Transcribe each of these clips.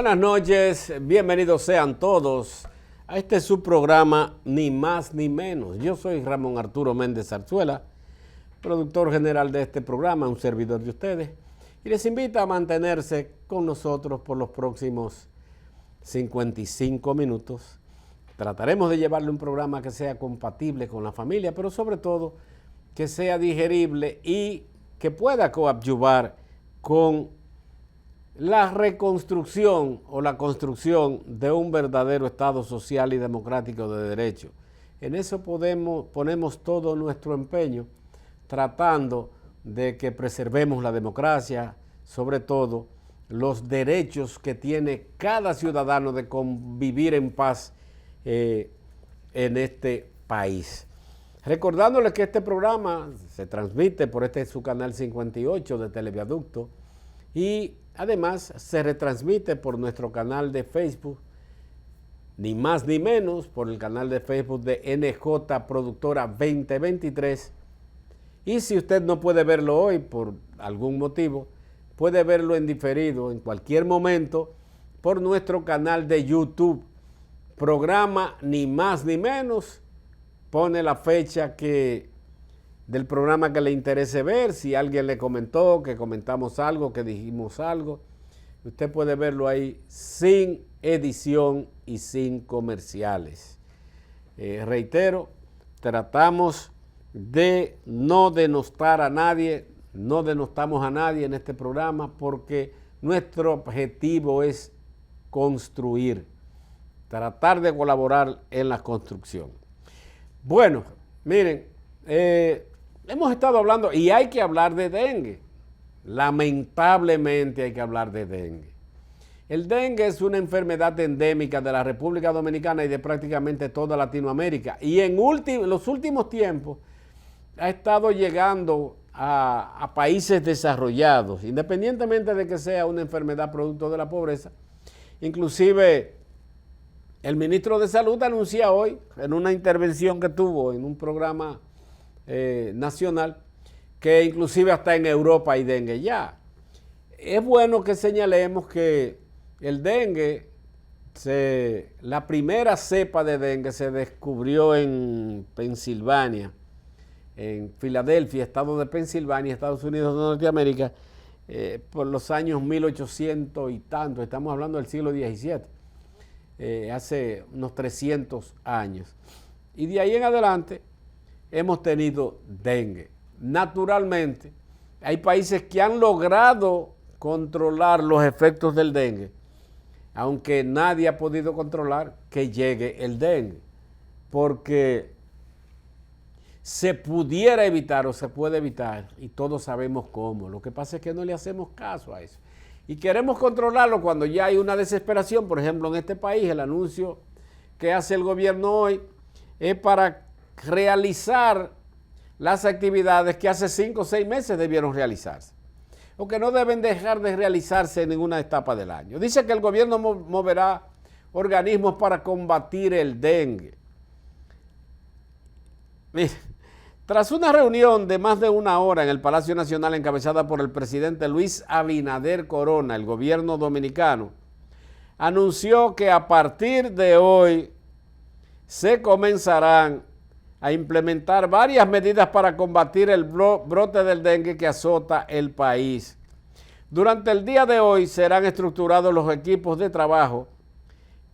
Buenas noches, bienvenidos sean todos a este su programa Ni Más Ni Menos. Yo soy Ramón Arturo Méndez Zarzuela, productor general de este programa, un servidor de ustedes, y les invito a mantenerse con nosotros por los próximos 55 minutos. Trataremos de llevarle un programa que sea compatible con la familia, pero sobre todo que sea digerible y que pueda coadyuvar con la reconstrucción o la construcción de un verdadero Estado social y democrático de derecho. En eso ponemos todo nuestro empeño, tratando de que preservemos la democracia, sobre todo los derechos que tiene cada ciudadano de convivir en paz en este país. Recordándoles que este programa se transmite por su canal 58 de Televiaducto y además se retransmite por nuestro canal de Facebook, Ni Más Ni Menos, por el canal de Facebook de NJ Productora 2023. Y si usted no puede verlo hoy por algún motivo, puede verlo en diferido en cualquier momento por nuestro canal de YouTube. Programa Ni Más Ni Menos, pone la fecha del programa que le interese ver, si alguien le comentó, que comentamos algo, que dijimos algo, usted puede verlo ahí sin edición y sin comerciales. Reitero, tratamos de no denostar a nadie, no denostamos a nadie en este programa porque nuestro objetivo es construir, tratar de colaborar en la construcción. Bueno, miren, hemos estado hablando, y hay que hablar de dengue. Lamentablemente hay que hablar de dengue. El dengue es una enfermedad endémica de la República Dominicana y de prácticamente toda Latinoamérica. Y en los últimos tiempos ha estado llegando a países desarrollados, independientemente de que sea una enfermedad producto de la pobreza. Inclusive el ministro de Salud anuncia hoy, en una intervención que tuvo en un programa nacional, que inclusive hasta en Europa hay dengue ya. Es bueno que señalemos que el dengue, la primera cepa de dengue se descubrió en Pensilvania, en Filadelfia, estado de Pensilvania, Estados Unidos de Norteamérica, por los años 1800 y tanto, estamos hablando del siglo XVII, hace unos 300 años. Y de ahí en adelante hemos tenido dengue. Naturalmente, hay países que han logrado controlar los efectos del dengue, aunque nadie ha podido controlar que llegue el dengue, porque se pudiera evitar o se puede evitar, y todos sabemos cómo. Lo que pasa es que no le hacemos caso a eso. Y queremos controlarlo cuando ya hay una desesperación. Por ejemplo, en este país, el anuncio que hace el gobierno hoy es para realizar las actividades que hace 5 o 6 meses debieron realizarse, o que no deben dejar de realizarse en ninguna etapa del año. Dice que el gobierno moverá organismos para combatir el dengue. Mire, tras una reunión de más de 1 hora en el Palacio Nacional encabezada por el presidente Luis Abinader Corona, el gobierno dominicano anunció que a partir de hoy se comenzarán a implementar varias medidas para combatir el brote del dengue que azota el país. Durante el día de hoy serán estructurados los equipos de trabajo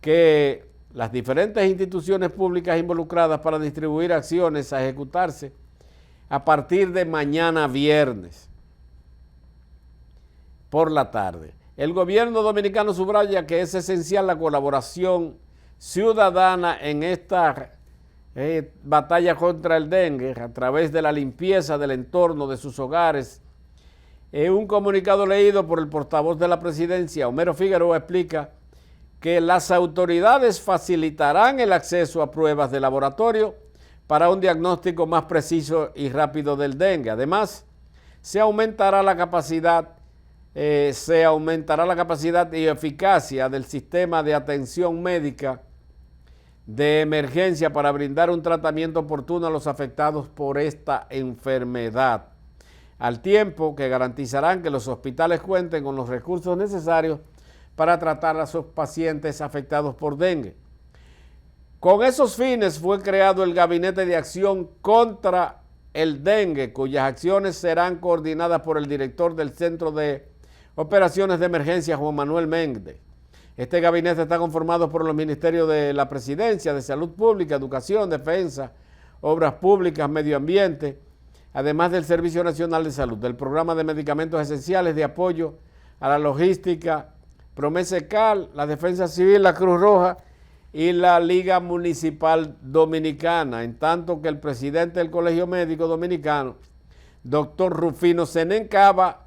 que las diferentes instituciones públicas involucradas para distribuir acciones a ejecutarse a partir de mañana viernes por la tarde. El gobierno dominicano subraya que es esencial la colaboración ciudadana en esta batalla contra el dengue a través de la limpieza del entorno de sus hogares. Un comunicado leído por el portavoz de la presidencia, Homero Figueroa, explica que las autoridades facilitarán el acceso a pruebas de laboratorio para un diagnóstico más preciso y rápido del dengue. Además, se aumentará la capacidad y eficacia del sistema de atención médica de emergencia para brindar un tratamiento oportuno a los afectados por esta enfermedad, al tiempo que garantizarán que los hospitales cuenten con los recursos necesarios para tratar a sus pacientes afectados por dengue. Con esos fines fue creado el Gabinete de Acción contra el Dengue, cuyas acciones serán coordinadas por el director del Centro de Operaciones de Emergencia, Juan Manuel Méndez. Este gabinete está conformado por los ministerios de la Presidencia, de Salud Pública, Educación, Defensa, Obras Públicas, Medio Ambiente, además del Servicio Nacional de Salud, del Programa de Medicamentos Esenciales de Apoyo a la Logística, Promesecal, la Defensa Civil, la Cruz Roja y la Liga Municipal Dominicana, en tanto que el presidente del Colegio Médico Dominicano, doctor Rufino Zenén Cava,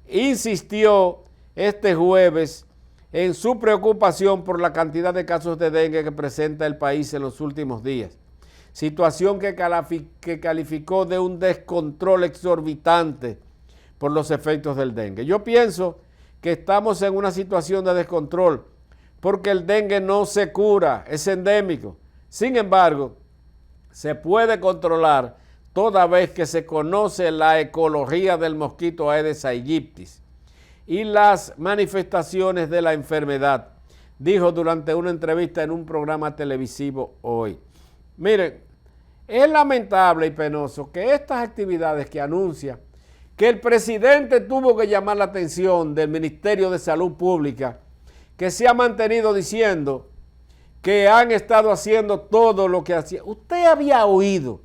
insistió este jueves en su preocupación por la cantidad de casos de dengue que presenta el país en los últimos días. Situación que calificó de un descontrol exorbitante por los efectos del dengue. Yo pienso que estamos en una situación de descontrol porque el dengue no se cura, es endémico. Sin embargo, se puede controlar toda vez que se conoce la ecología del mosquito Aedes aegypti y las manifestaciones de la enfermedad, dijo durante una entrevista en un programa televisivo hoy. Miren, es lamentable y penoso que estas actividades que anuncia que el presidente tuvo que llamar la atención del Ministerio de Salud Pública, que se ha mantenido diciendo que han estado haciendo todo lo que hacía. ¿Usted había oído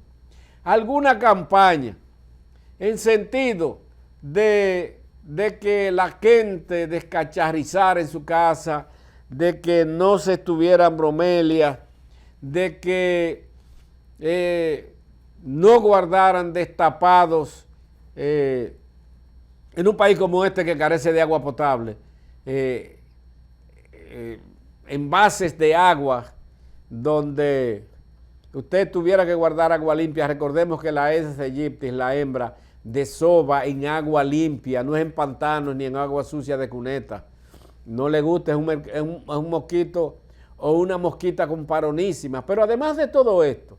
alguna campaña en sentido de que la gente descacharrizara en su casa, de que no se estuvieran bromelias, de que no guardaran destapados en un país como este que carece de agua potable, envases de agua donde usted tuviera que guardar agua limpia? Recordemos que la Aedes aegypti, la hembra, desova en agua limpia, no es en pantanos ni en agua sucia de cuneta. No le gusta, es un mosquito o una mosquita comparonísima. Pero además de todo esto,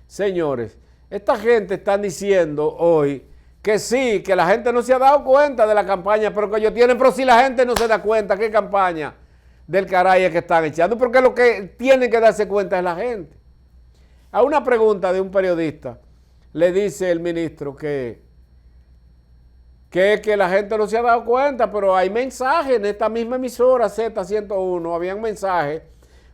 señores, esta gente está diciendo hoy que sí, que la gente no se ha dado cuenta de la campaña, pero que ellos tienen, pero si la gente no se da cuenta, ¿qué campaña del caray es que están echando? Porque lo que tienen que darse cuenta es la gente. A una pregunta de un periodista, le dice el ministro que la gente no se ha dado cuenta, pero hay mensajes en esta misma emisora Z101, habían mensajes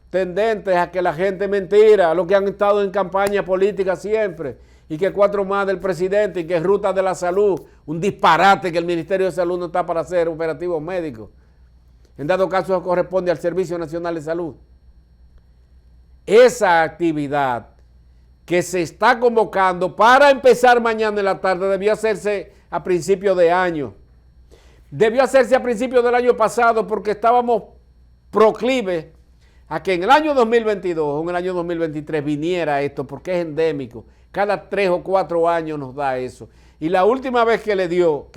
tendentes a que la gente mentira, lo que han estado en campaña política siempre, y que 4 más del presidente, y que ruta de la salud, un disparate que el Ministerio de Salud no está para hacer operativos médicos. En dado caso corresponde al Servicio Nacional de Salud. Esa actividad que se está convocando para empezar mañana en la tarde debió hacerse a principios de año. Debió hacerse a principios del año pasado porque estábamos proclives a que en el año 2022 o en el año 2023 viniera esto, porque es endémico. Cada 3 o 4 años nos da eso. Y la última vez que dio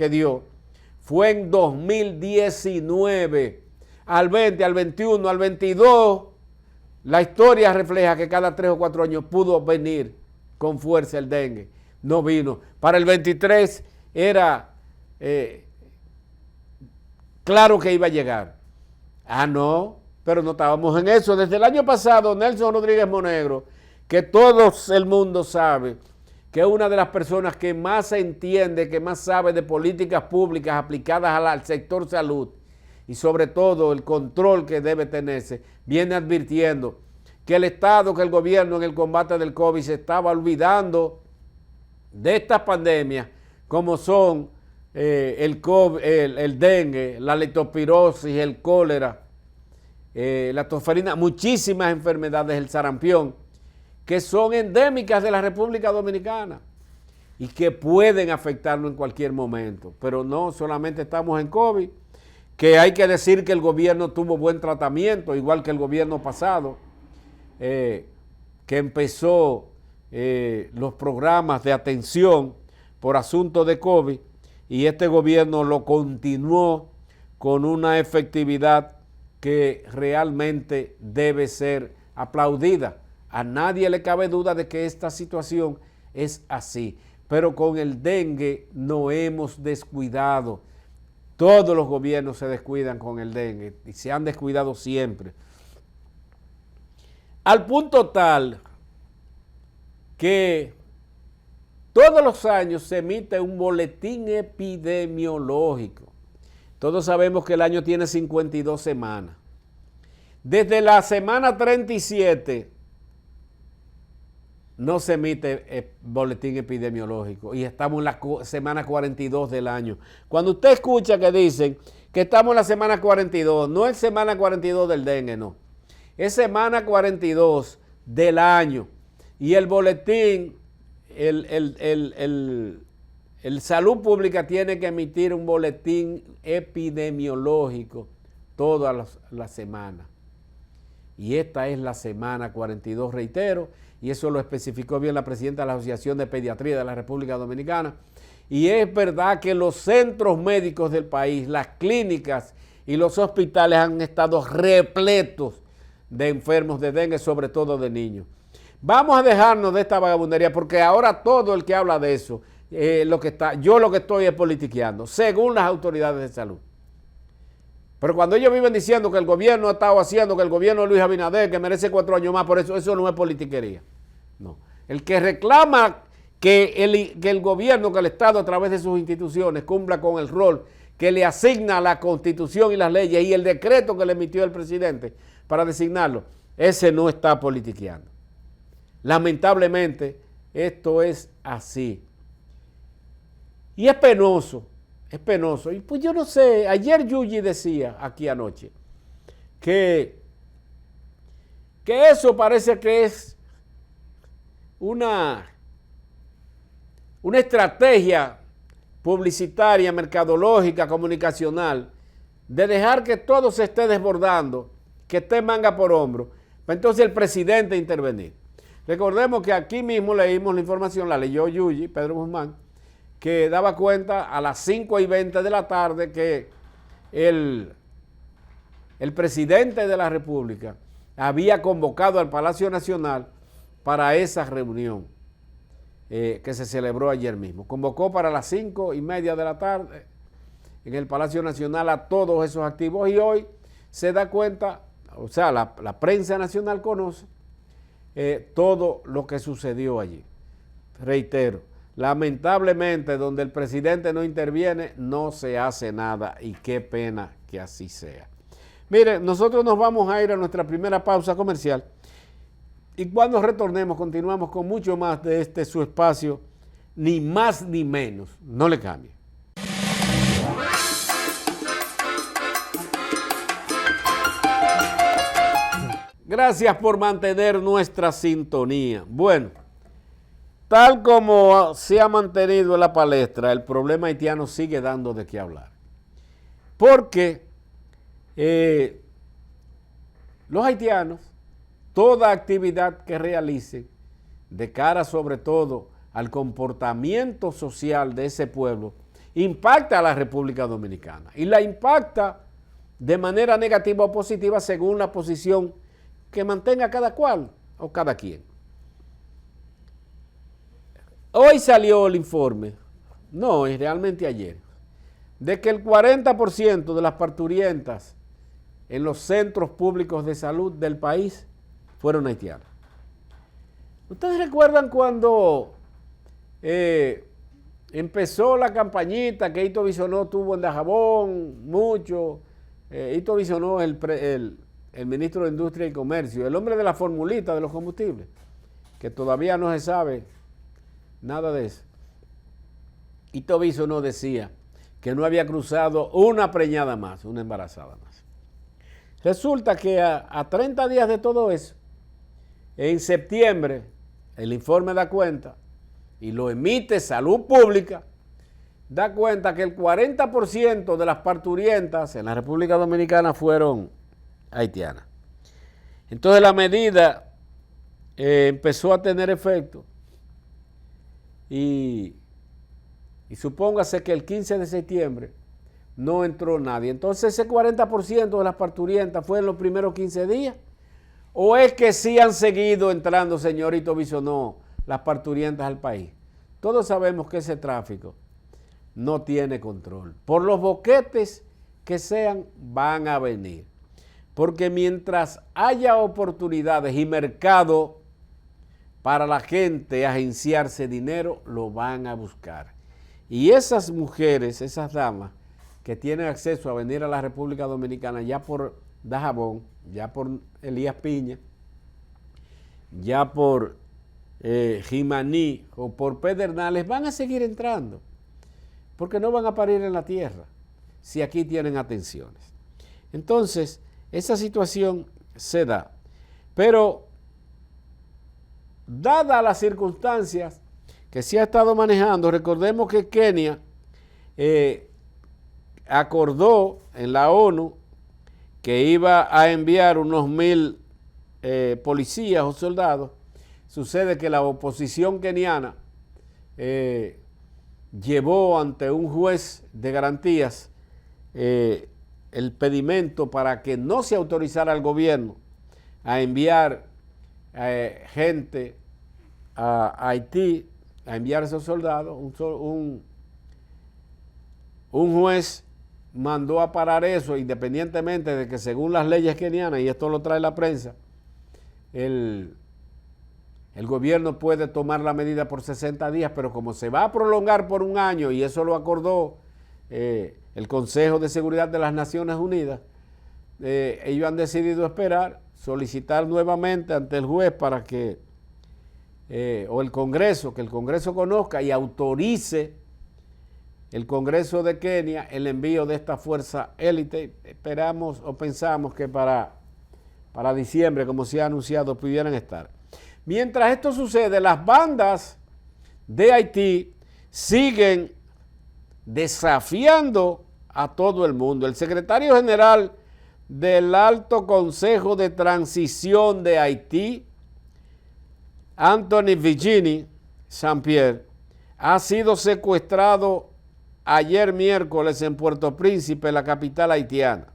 fue en 2019, al 20, al 21, al 22. La historia refleja que cada 3 o 4 años pudo venir con fuerza el dengue. No vino. Para el 23 era claro que iba a llegar. No, pero no estábamos en eso. Desde el año pasado, Nelson Rodríguez Monegro, que todo el mundo sabe que es una de las personas que más entiende, que más sabe de políticas públicas aplicadas al sector salud, y sobre todo el control que debe tenerse, viene advirtiendo que el Estado, que el gobierno en el combate del COVID se estaba olvidando de estas pandemias como son el dengue, la leptospirosis, el cólera, la tosferina, muchísimas enfermedades, el sarampión, que son endémicas de la República Dominicana y que pueden afectarnos en cualquier momento. Pero no solamente estamos en COVID, que hay que decir que el gobierno tuvo buen tratamiento, igual que el gobierno pasado, que empezó los programas de atención por asuntos de COVID, y este gobierno lo continuó con una efectividad que realmente debe ser aplaudida. A nadie le cabe duda de que esta situación es así, pero con el dengue no hemos descuidado. Todos los gobiernos se descuidan con el dengue y se han descuidado siempre. Al punto tal que todos los años se emite un boletín epidemiológico. Todos sabemos que el año tiene 52 semanas. Desde la semana 37 no se emite boletín epidemiológico y estamos en la semana 42 del año. Cuando usted escucha que dicen que estamos en la semana 42, no es semana 42 del dengue, no. Es semana 42 del año. Y el boletín, el Salud Pública tiene que emitir un boletín epidemiológico todas las semanas. Y esta es la semana 42, reitero, y eso lo especificó bien la presidenta de la Asociación de Pediatría de la República Dominicana. Y es verdad que los centros médicos del país, las clínicas y los hospitales han estado repletos de enfermos de dengue, sobre todo de niños. Vamos a dejarnos de esta vagabundería, porque ahora todo el que habla de eso, yo lo que estoy es politiqueando, según las autoridades de salud. Pero cuando ellos viven diciendo que el gobierno ha estado haciendo, que el gobierno de Luis Abinader, que merece 4 años más, por eso no es politiquería. No. El que reclama que el gobierno, que el Estado a través de sus instituciones cumpla con el rol que le asigna la Constitución y las leyes y el decreto que le emitió el presidente para designarlo, ese no está politiqueando. Lamentablemente, esto es así. Y es penoso. Es penoso. Y pues yo no sé, ayer Yuyi decía aquí anoche que eso parece que es una estrategia publicitaria, mercadológica, comunicacional, de dejar que todo se esté desbordando, que esté manga por hombro, para entonces el presidente intervenir. Recordemos que aquí mismo leímos la información, la leyó Yuyi, Pedro Guzmán, que daba cuenta a las 5:20 de la tarde que el presidente de la República había convocado al Palacio Nacional para esa reunión que se celebró ayer mismo. Convocó para las 5:30 de la tarde en el Palacio Nacional a todos esos activos y hoy se da cuenta, o sea, la prensa nacional conoce todo lo que sucedió allí. Reitero, lamentablemente, donde el presidente no interviene, no se hace nada y qué pena que así sea. Miren, nosotros nos vamos a ir a nuestra primera pausa comercial y cuando retornemos continuamos con mucho más de este su espacio, ni más ni menos. No le cambie. Gracias por mantener nuestra sintonía. Bueno, tal como se ha mantenido en la palestra, el problema haitiano sigue dando de qué hablar. Porque los haitianos, toda actividad que realicen, de cara sobre todo al comportamiento social de ese pueblo, impacta a la República Dominicana. Y la impacta de manera negativa o positiva según la posición que mantenga cada cual o cada quien. Hoy salió el informe, no, es realmente ayer, de que el 40% de las parturientas en los centros públicos de salud del país fueron haitianas. ¿Ustedes recuerdan cuando empezó la campañita que Hito Bisonó tuvo en Dajabón mucho? Hito Bisonó, el ministro de Industria y Comercio, el hombre de la formulita de los combustibles, que todavía no se sabe nada de eso. Hito Bisonó decía que no había cruzado una preñada más, una embarazada más. Resulta que a 30 días de todo eso, en septiembre, el informe da cuenta, y lo emite Salud Pública, da cuenta que el 40% de las parturientas en la República Dominicana fueron haitianas. Entonces la medida empezó a tener efecto y supóngase que el 15 de septiembre no entró nadie. Entonces ese 40% de las parturientas fue en los primeros 15 días. ¿O es que sí han seguido entrando, señorito Bisonó, las parturientas al país? Todos sabemos que ese tráfico no tiene control. Por los boquetes que sean, van a venir. Porque mientras haya oportunidades y mercado para la gente agenciarse dinero, lo van a buscar. Y esas mujeres, esas damas que tienen acceso a venir a la República Dominicana ya por Dajabón, ya por Elías Piña, ya por Jimaní o por Pedernales, van a seguir entrando, porque no van a parir en la tierra si aquí tienen atenciones. Entonces, esa situación se da. Pero, dadas las circunstancias que se ha estado manejando, recordemos que Kenia acordó en la ONU que iba a enviar unos 1,000 policías o soldados. Sucede que la oposición keniana llevó ante un juez de garantías el pedimento para que no se autorizara al gobierno a enviar gente a Haití, a enviar a esos soldados. Un juez mandó a parar eso, independientemente de que según las leyes kenianas, y esto lo trae la prensa, el gobierno puede tomar la medida por 60 días, pero como se va a prolongar por 1 año, y eso lo acordó el Consejo de Seguridad de las Naciones Unidas, ellos han decidido esperar, solicitar nuevamente ante el juez para que, o el Congreso, que el Congreso conozca y autorice el Congreso de Kenia el envío de esta fuerza élite. Esperamos o pensamos que para diciembre, como se ha anunciado, pudieran estar. Mientras esto sucede, las bandas de Haití siguen desafiando a todo el mundo. El secretario general del Alto Consejo de Transición de Haití, Anthony Virginie Saint-Pierre, ha sido secuestrado ayer miércoles en Puerto Príncipe, la capital haitiana.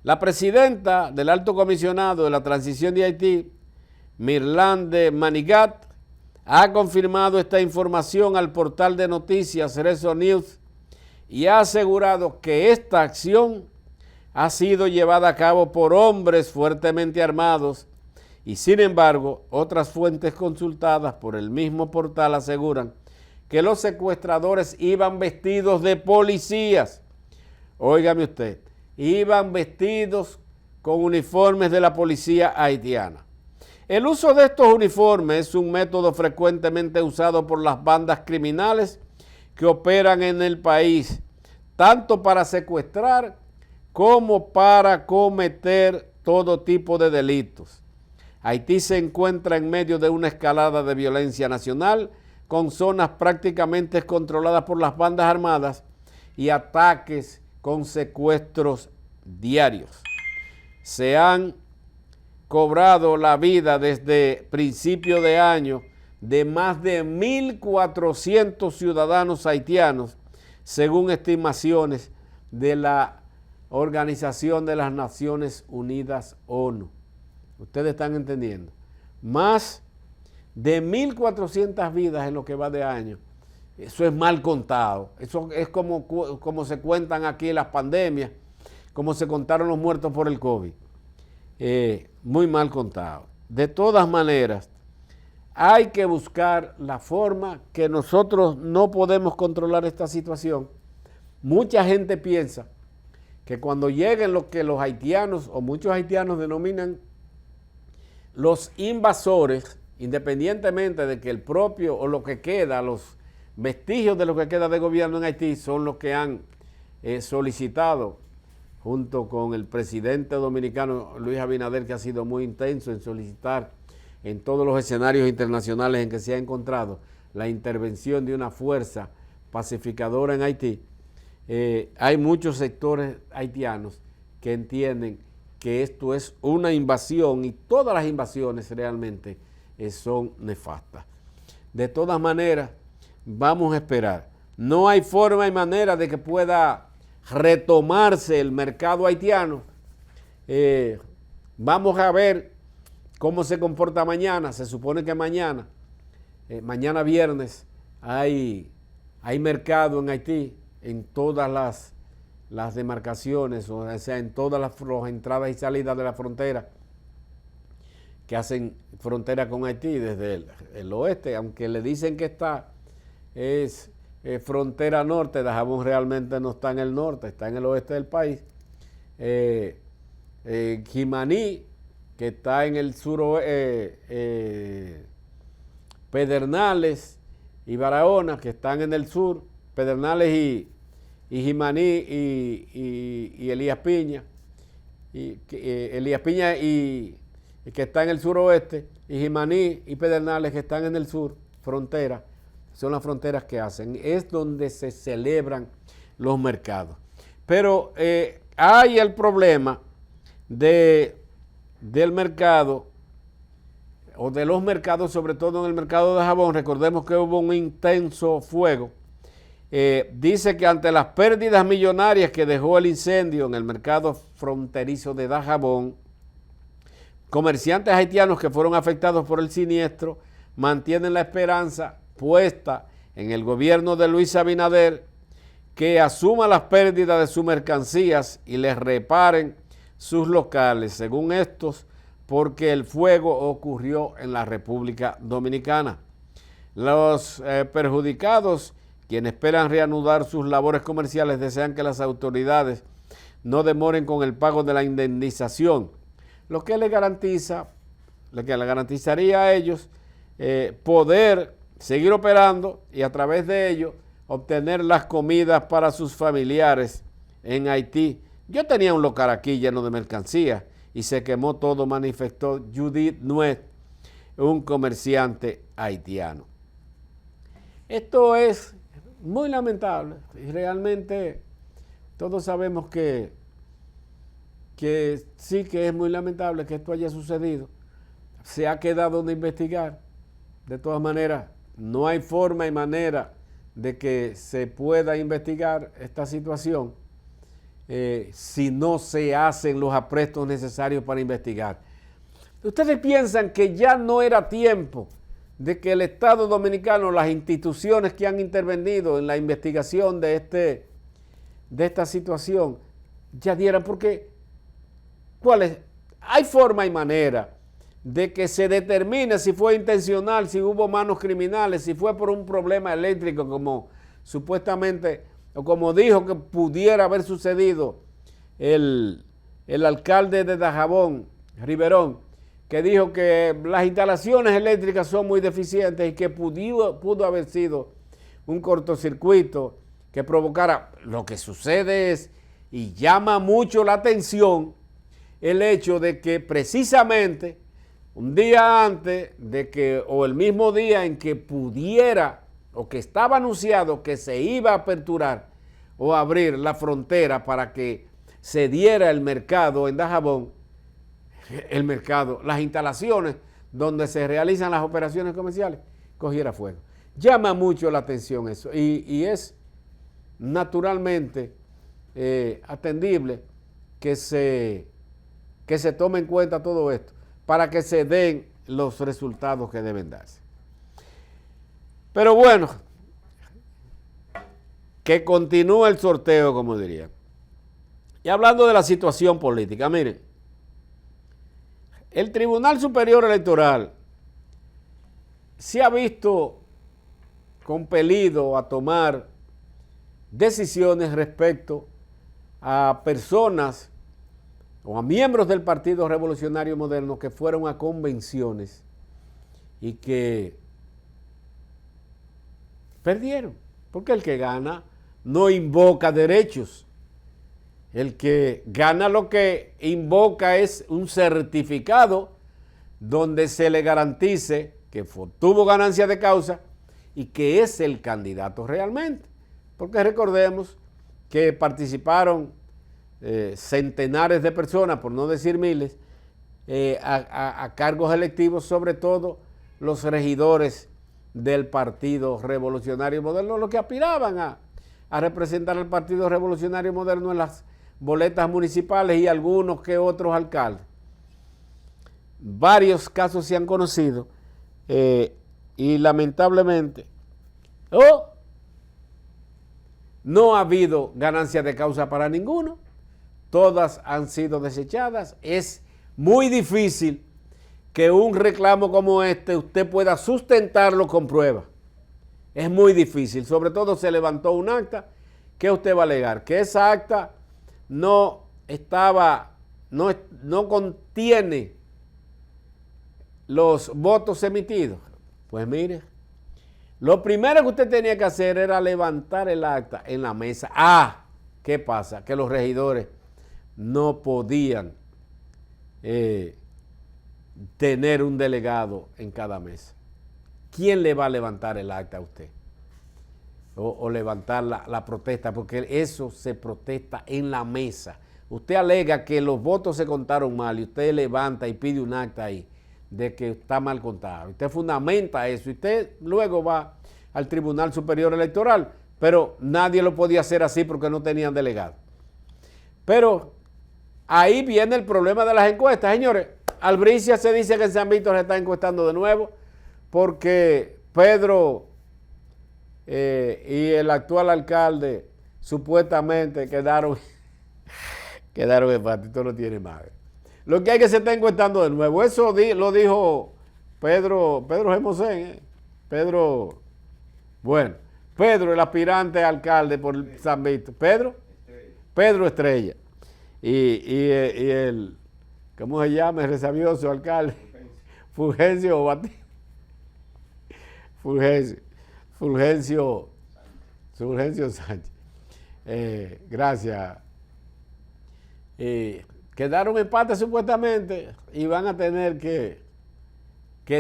La presidenta del Alto Comisionado de la Transición de Haití, Mirlande Manigat, ha confirmado esta información al portal de noticias Reso News y ha asegurado que esta acción ha sido llevada a cabo por hombres fuertemente armados y, sin embargo, otras fuentes consultadas por el mismo portal aseguran que los secuestradores iban vestidos de policías. Óigame usted, iban vestidos con uniformes de la policía haitiana. El uso de estos uniformes es un método frecuentemente usado por las bandas criminales que operan en el país, tanto para secuestrar como para cometer todo tipo de delitos. Haití se encuentra en medio de una escalada de violencia nacional, con zonas prácticamente controladas por las bandas armadas y ataques con secuestros diarios. Se han cobrado la vida desde principio de año de más de 1,400 ciudadanos haitianos, según estimaciones de la Organización de las Naciones Unidas, ONU. Ustedes están entendiendo. Más de 1,400 vidas en lo que va de año. Eso es mal contado. Eso es como se cuentan aquí las pandemias, como se contaron los muertos por el COVID. Muy mal contado. De todas maneras, hay que buscar la forma que nosotros no podemos controlar esta situación. Mucha gente piensa que cuando lleguen lo que los haitianos o muchos haitianos denominan los invasores, independientemente de que el propio o lo que queda, los vestigios de lo que queda de gobierno en Haití son los que han solicitado, junto con el presidente dominicano Luis Abinader, que ha sido muy intenso en solicitar en todos los escenarios internacionales en que se ha encontrado la intervención de una fuerza pacificadora en Haití. Hay muchos sectores haitianos que entienden que esto es una invasión y todas las invasiones realmente son nefastas. De todas maneras, vamos a esperar. No hay forma y manera de que pueda retomarse el mercado haitiano. Vamos a ver cómo se comporta mañana. Se supone que mañana viernes, hay Hay mercado en Haití, en todas las demarcaciones, o sea, en todas las entradas y salidas de la frontera que hacen frontera con Haití desde el oeste, aunque le dicen que es frontera norte, Dajabón realmente no está en el norte, está en el oeste del país. Jimaní, que está en el sur, Pedernales y Barahona, que están en el sur, Pedernales y Jimaní y Elías Piña, Elías Piña y que está en el suroeste, y Jimaní y Pedernales, que están en el sur, frontera, son las fronteras que hacen, es donde se celebran los mercados. Pero hay el problema del mercado, o de los mercados, sobre todo en el mercado de Dajabón. Recordemos que hubo un intenso fuego. Dice que ante las pérdidas millonarias que dejó el incendio en el mercado fronterizo de Dajabón, comerciantes haitianos que fueron afectados por el siniestro mantienen la esperanza puesta en el gobierno de Luis Abinader, que asuma las pérdidas de sus mercancías y les reparen sus locales, según estos, porque el fuego ocurrió en la República Dominicana. Los perjudicados, quienes esperan reanudar sus labores comerciales, desean que las autoridades no demoren con el pago de la indemnización, lo que les garantizaría a ellos poder seguir operando y a través de ello obtener las comidas para sus familiares en Haití. Yo tenía un local aquí lleno de mercancías y se quemó todo, manifestó Judith Nuet, un comerciante haitiano. Esto es muy lamentable y realmente todos sabemos que sí, que es muy lamentable que esto haya sucedido. Se ha quedado de investigar. De todas maneras, no hay forma y manera de que se pueda investigar esta situación si no se hacen los aprestos necesarios para investigar. ¿Ustedes piensan que ya no era tiempo de que el Estado Dominicano, las instituciones que han intervenido en la investigación de esta situación, ya dieran? Porque hay forma y manera de que se determine si fue intencional, si hubo manos criminales, si fue por un problema eléctrico, como supuestamente, o como dijo que pudiera haber sucedido el alcalde de Dajabón, Riverón, que dijo que las instalaciones eléctricas son muy deficientes y que pudo haber sido un cortocircuito que provocara. Lo que sucede es, y llama mucho la atención, el hecho de que precisamente un día antes de que, o el mismo día en que pudiera, o que estaba anunciado que se iba a aperturar o abrir la frontera para que se diera el mercado en Dajabón, las instalaciones donde se realizan las operaciones comerciales, cogiera fuego. Llama mucho la atención eso y es naturalmente atendible que se tome en cuenta todo esto para que se den los resultados que deben darse. Pero bueno, que continúe el sorteo, como diría. Y hablando de la situación política, miren, el Tribunal Superior Electoral se ha visto compelido a tomar decisiones respecto a personas o a miembros del Partido Revolucionario Moderno que fueron a convenciones y que perdieron, porque el que gana no invoca derechos. El que gana lo que invoca es un certificado donde se le garantice que tuvo ganancia de causa y que es el candidato realmente. Porque recordemos que participaron centenares de personas, por no decir miles, a cargos electivos, sobre todo los regidores del Partido Revolucionario Moderno, los que aspiraban a representar al Partido Revolucionario Moderno en las boletas municipales y algunos que otros alcaldes. Varios casos se han conocido y lamentablemente No ha habido ganancia de causa para ninguno. Todas han sido desechadas. Es muy difícil que un reclamo como este usted pueda sustentarlo con pruebas. Es muy difícil. Sobre todo se levantó un acta que usted va a alegar. Que esa acta no contiene los votos emitidos. Pues mire, lo primero que usted tenía que hacer era levantar el acta en la mesa. ¿Qué pasa? Que los regidores no podían tener un delegado en cada mesa. ¿Quién le va a levantar el acta a usted? O levantar la protesta, porque eso se protesta en la mesa. Usted alega que los votos se contaron mal y usted levanta y pide un acta ahí de que está mal contado. Usted fundamenta eso y usted luego va al Tribunal Superior Electoral, pero nadie lo podía hacer así porque no tenían delegado. Pero ahí viene el problema de las encuestas, señores. Albricia se dice que en San Víctor se está encuestando de nuevo porque Pedro y el actual alcalde supuestamente quedaron empate, no tiene madre. Lo que hay que se está encuestando de nuevo. Eso lo dijo Pedro Gemosén. Pedro, el aspirante a alcalde por San Víctor. Pedro Estrella. Y el, ¿cómo se llama? El resabioso alcalde. Fulgencio Batista. Fulgencio Sánchez. Gracias. Quedaron empate supuestamente y van a tener que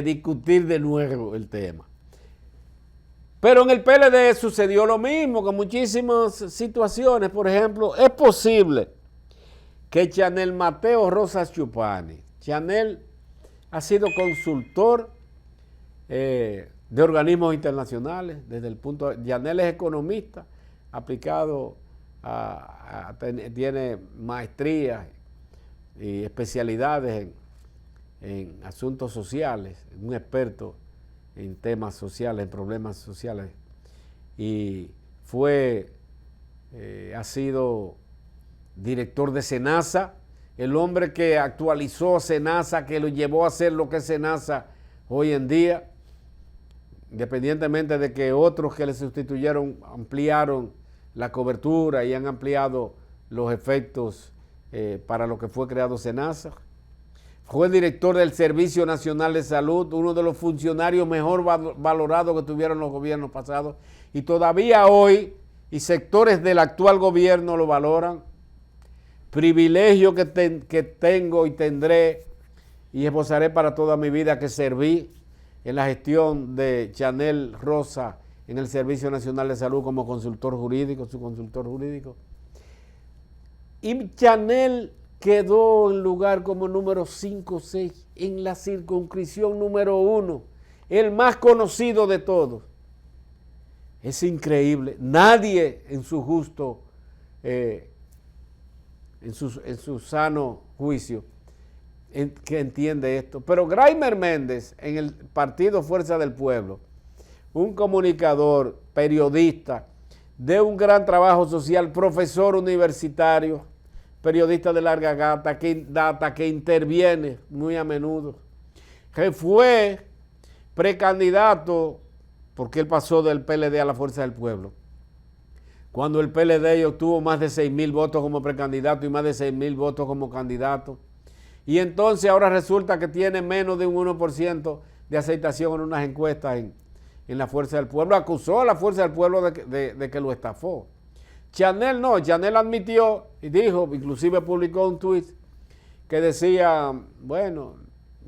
discutir de nuevo el tema. Pero en el PLD sucedió lo mismo con muchísimas situaciones. Por ejemplo, es posible que Chanel Mateo Rosas Chupani, Chanel ha sido consultor de organismos internacionales, Chanel es economista, aplicado tiene maestrías y especialidades en asuntos sociales, un experto en temas sociales, en problemas sociales, y ha sido director de SENASA, el hombre que actualizó SENASA, que lo llevó a ser lo que es SENASA hoy en día, independientemente de que otros que le sustituyeron ampliaron la cobertura y han ampliado los efectos para lo que fue creado SENASA. Fue director del Servicio Nacional de Salud, uno de los funcionarios mejor valorados que tuvieron los gobiernos pasados, y todavía hoy, y sectores del actual gobierno lo valoran. Privilegio que tengo y tendré y esbozaré para toda mi vida, que serví en la gestión de Chanel Rosa en el Servicio Nacional de Salud como consultor jurídico, su consultor jurídico. Y Chanel quedó en lugar como número 5 o 6 en la circunscripción número 1, el más conocido de todos. Es increíble. Nadie en su justo, en su sano juicio, que entiende esto. Pero Graimer Méndez, en el partido Fuerza del Pueblo, un comunicador, periodista, de un gran trabajo social, profesor universitario, periodista de larga data que interviene muy a menudo, que fue precandidato, porque él pasó del PLD a la Fuerza del Pueblo, cuando el PLD obtuvo más de 6,000 votos como precandidato y más de 6,000 votos como candidato, y entonces ahora resulta que tiene menos de un 1% de aceptación en unas encuestas en la Fuerza del Pueblo. Acusó a la Fuerza del Pueblo de que lo estafó. Chanel no, Chanel admitió y dijo, inclusive publicó un tuit que decía, bueno,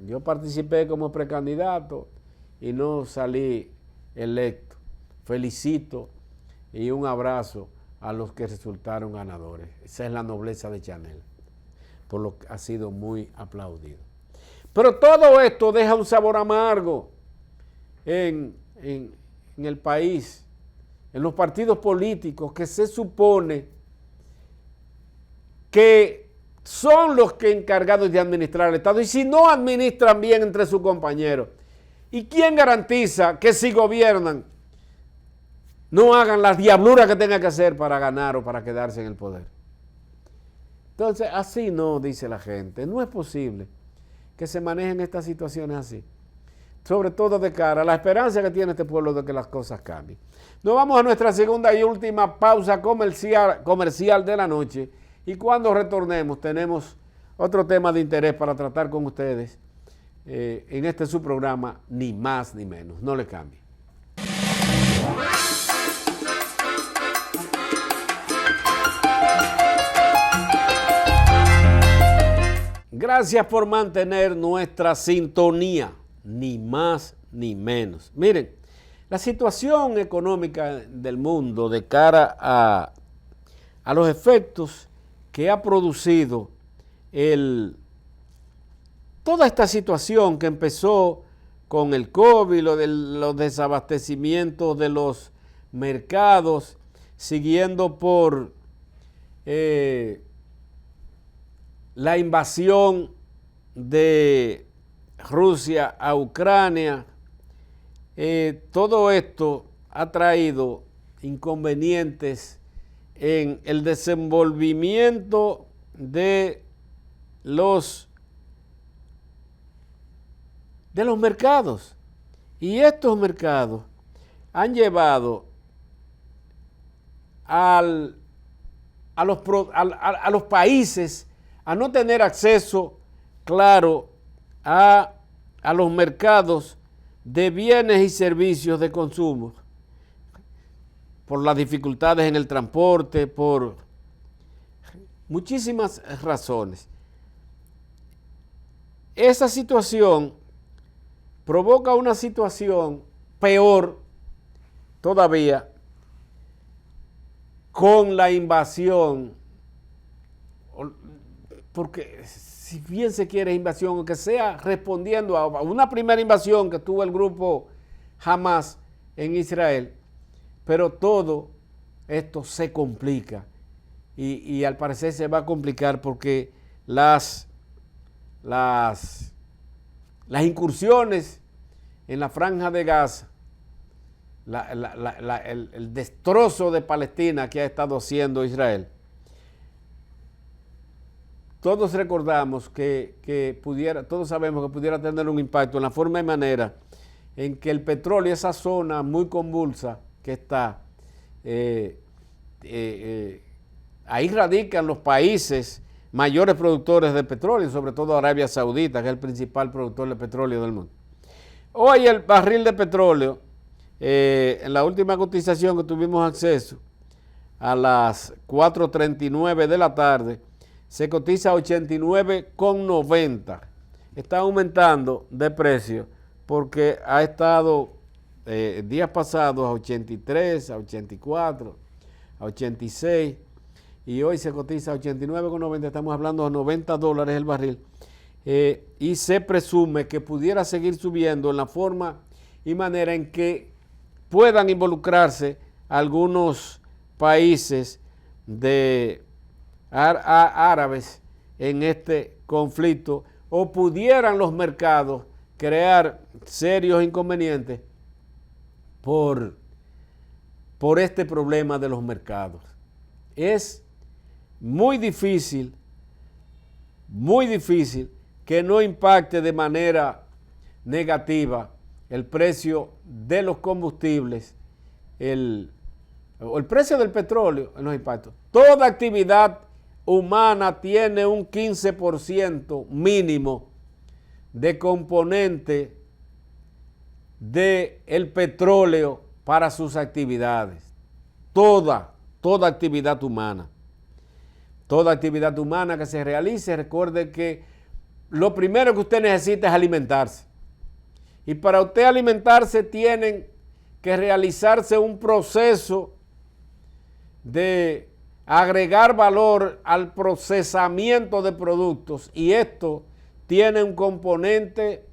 yo participé como precandidato y no salí electo. Felicito y un abrazo a los que resultaron ganadores. Esa es la nobleza de Chanel, por lo que ha sido muy aplaudido. Pero todo esto deja un sabor amargo en el país, en los partidos políticos que se supone que son los que encargados de administrar el Estado, y si no administran bien entre sus compañeros, ¿y quién garantiza que si gobiernan no hagan las diabluras que tengan que hacer para ganar o para quedarse en el poder. Entonces, así no, dice la gente. No es posible que se manejen estas situaciones así. Sobre todo de cara a la esperanza que tiene este pueblo de que las cosas cambien. Nos vamos a nuestra segunda y última pausa comercial de la noche. Y cuando retornemos tenemos otro tema de interés para tratar con ustedes en este su programa, Ni Más Ni Menos. No le cambie. Gracias por mantener nuestra sintonía, ni más ni menos. Miren, la situación económica del mundo de cara a los efectos que ha producido toda esta situación que empezó con el COVID, los desabastecimientos de los mercados, siguiendo por la invasión de Rusia a Ucrania, todo esto ha traído inconvenientes en el desenvolvimiento de los mercados. Y estos mercados han llevado a los países a no tener acceso claro a los mercados de bienes y servicios de consumo, por las dificultades en el transporte, por muchísimas razones. Esa situación provoca una situación peor todavía con la invasión, porque si bien se quiere invasión, aunque sea respondiendo a una primera invasión que tuvo el grupo Hamas en Israel, pero todo esto se complica y al parecer se va a complicar porque las incursiones en la Franja de Gaza, el destrozo de Palestina que ha estado haciendo Israel, todos recordamos todos sabemos que pudiera tener un impacto en la forma y manera en que el petróleo, esa zona muy convulsa que está, ahí radican los países mayores productores de petróleo, sobre todo Arabia Saudita, que es el principal productor de petróleo del mundo. Hoy el barril de petróleo, en la última cotización que tuvimos acceso, a las 4:39 de la tarde, se cotiza a 89,90. Está aumentando de precio porque ha estado días pasados a 83, a 84, a 86 y hoy se cotiza a 89,90. Estamos hablando de $90 el barril y se presume que pudiera seguir subiendo en la forma y manera en que puedan involucrarse algunos países árabes en este conflicto, o pudieran los mercados crear serios inconvenientes por este problema de los mercados. Es muy difícil que no impacte de manera negativa el precio de los combustibles, el precio del petróleo en los impactos. Toda actividad humana tiene un 15% mínimo de componente del petróleo para sus actividades. Toda actividad humana. Toda actividad humana que se realice, recuerde que lo primero que usted necesita es alimentarse. Y para usted alimentarse tienen que realizarse un proceso de agregar valor al procesamiento de productos, y esto tiene un componente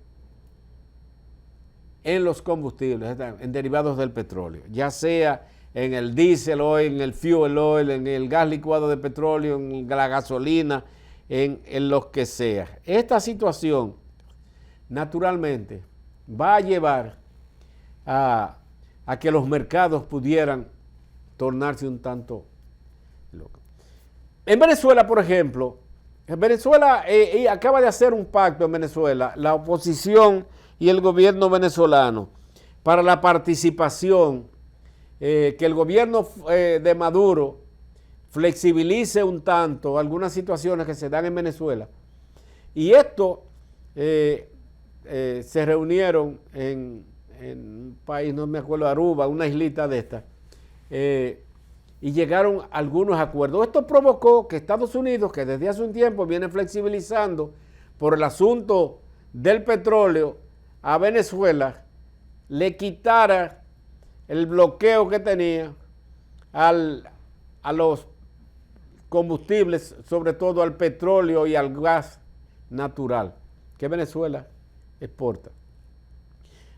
en los combustibles, en derivados del petróleo, ya sea en el diésel o en el fuel oil, en el gas licuado de petróleo, en la gasolina, en lo que sea. Esta situación naturalmente va a llevar a a que los mercados pudieran tornarse un tanto locos. En Venezuela, por ejemplo, Venezuela acaba de hacer un pacto en Venezuela, la oposición y el gobierno venezolano, para la participación, que el gobierno de Maduro flexibilice un tanto algunas situaciones que se dan en Venezuela. Y esto se reunieron en un país, no me acuerdo, Aruba, una islita de estas, y llegaron a algunos acuerdos. Esto provocó que Estados Unidos, que desde hace un tiempo viene flexibilizando por el asunto del petróleo a Venezuela, le quitara el bloqueo que tenía a los combustibles, sobre todo al petróleo y al gas natural que Venezuela exporta.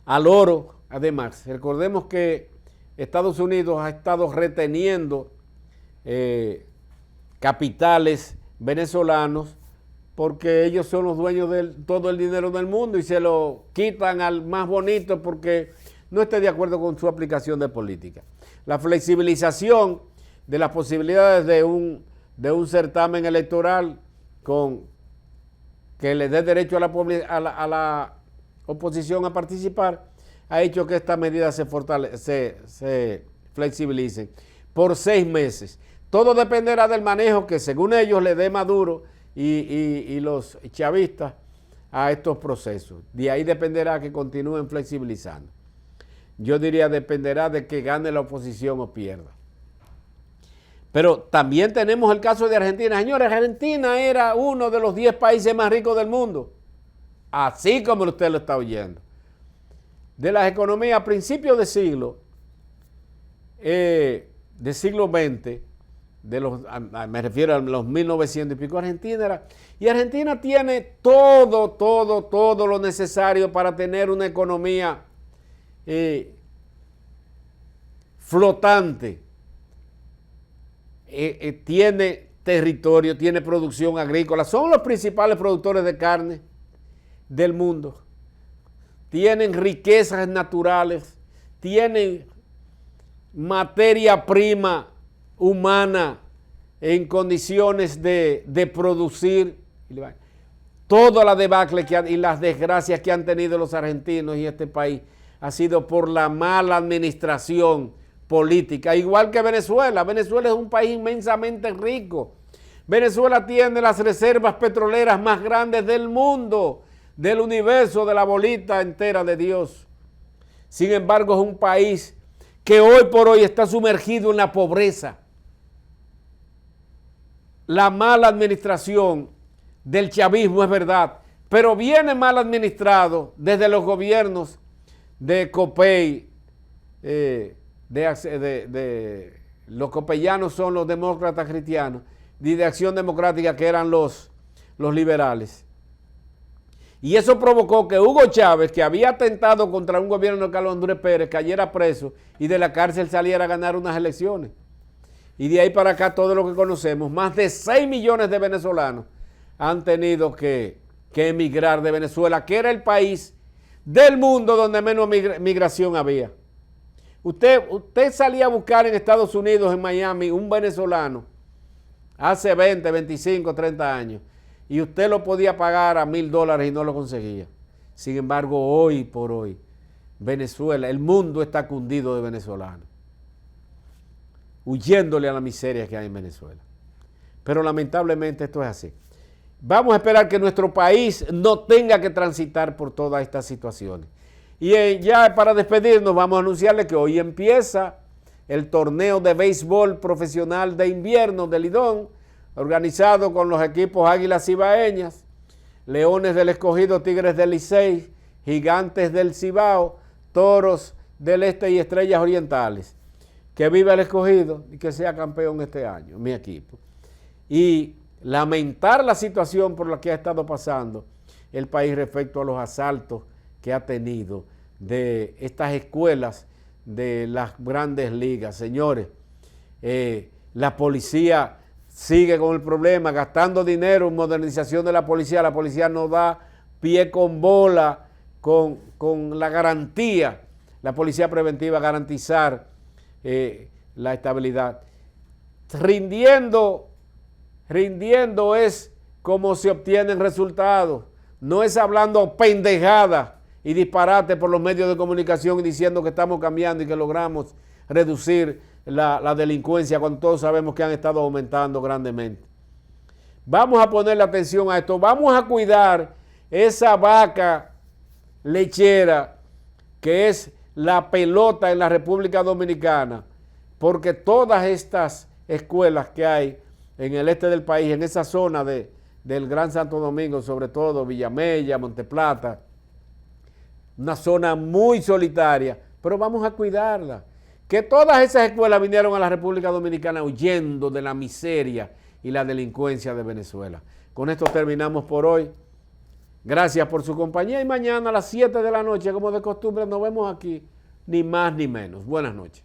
Al oro, además. Recordemos que Estados Unidos ha estado reteniendo capitales venezolanos porque ellos son los dueños de todo el dinero del mundo y se lo quitan al más bonito porque no esté de acuerdo con su aplicación de política. La flexibilización de las posibilidades de un certamen electoral que le dé derecho a la oposición a participar ha hecho que estas medidas se flexibilicen por 6 meses. Todo dependerá del manejo que según ellos le dé Maduro y los chavistas a estos procesos. De ahí dependerá que continúen flexibilizando. Yo diría dependerá de que gane la oposición o pierda. Pero también tenemos el caso de Argentina. Señores, Argentina era uno de los 10 países más ricos del mundo. Así como usted lo está oyendo. De las economías a principios de siglo XX, me refiero a los 1900 y pico, Argentina era. Y Argentina tiene todo lo necesario para tener una economía flotante. Tiene territorio, tiene producción agrícola, son los principales productores de carne del mundo. Tienen riquezas naturales, tienen materia prima humana en condiciones de producir. Toda la debacle y las desgracias que han tenido los argentinos y este país ha sido por la mala administración política, igual que Venezuela. Venezuela es un país inmensamente rico. Venezuela tiene las reservas petroleras más grandes del mundo, del universo, de la bolita entera de Dios. Sin embargo, es un país que hoy por hoy está sumergido en la pobreza. La mala administración del chavismo es verdad, pero viene mal administrado desde los gobiernos de Copey, los copellanos son los demócratas cristianos, y de Acción Democrática, que eran los liberales. Y eso provocó que Hugo Chávez, que había atentado contra un gobierno de Carlos Andrés Pérez, cayera preso y de la cárcel saliera a ganar unas elecciones. Y de ahí para acá todo lo que conocemos, más de 6 millones de venezolanos han tenido que emigrar de Venezuela, que era el país del mundo donde menos migración había. Usted salía a buscar en Estados Unidos, en Miami, un venezolano hace 20, 25, 30 años y usted lo podía pagar a $1,000 y no lo conseguía. Sin embargo, hoy por hoy, Venezuela, el mundo está cundido de venezolanos, huyéndole a la miseria que hay en Venezuela. Pero lamentablemente esto es así. Vamos a esperar que nuestro país no tenga que transitar por todas estas situaciones. Y ya para despedirnos vamos a anunciarle que hoy empieza el torneo de béisbol profesional de invierno de Lidón, organizado con los equipos Águilas Cibaeñas, Leones del Escogido, Tigres del Licey, Gigantes del Cibao, Toros del Este y Estrellas Orientales. Que viva el Escogido y que sea campeón este año, mi equipo. Y lamentar la situación por la que ha estado pasando el país respecto a los asaltos que ha tenido de estas escuelas de las grandes ligas. Señores, la policía sigue con el problema, gastando dinero en modernización de la policía no da pie con bola con la garantía la policía preventiva garantizar la estabilidad. Rindiendo es como se obtienen resultados, no es hablando pendejada y disparate por los medios de comunicación y diciendo que estamos cambiando y que logramos reducir la delincuencia cuando todos sabemos que han estado aumentando grandemente. Vamos a ponerle atención a esto, vamos a cuidar esa vaca lechera que es la pelota en la República Dominicana, porque todas estas escuelas que hay en el este del país, en esa zona del Gran Santo Domingo, sobre todo Villamella, Monteplata, una zona muy solitaria, pero vamos a cuidarla. Que todas esas escuelas vinieron a la República Dominicana huyendo de la miseria y la delincuencia de Venezuela. Con esto terminamos por hoy. Gracias por su compañía y mañana a las 7 de la noche, como de costumbre, nos vemos aquí, ni más ni menos. Buenas noches.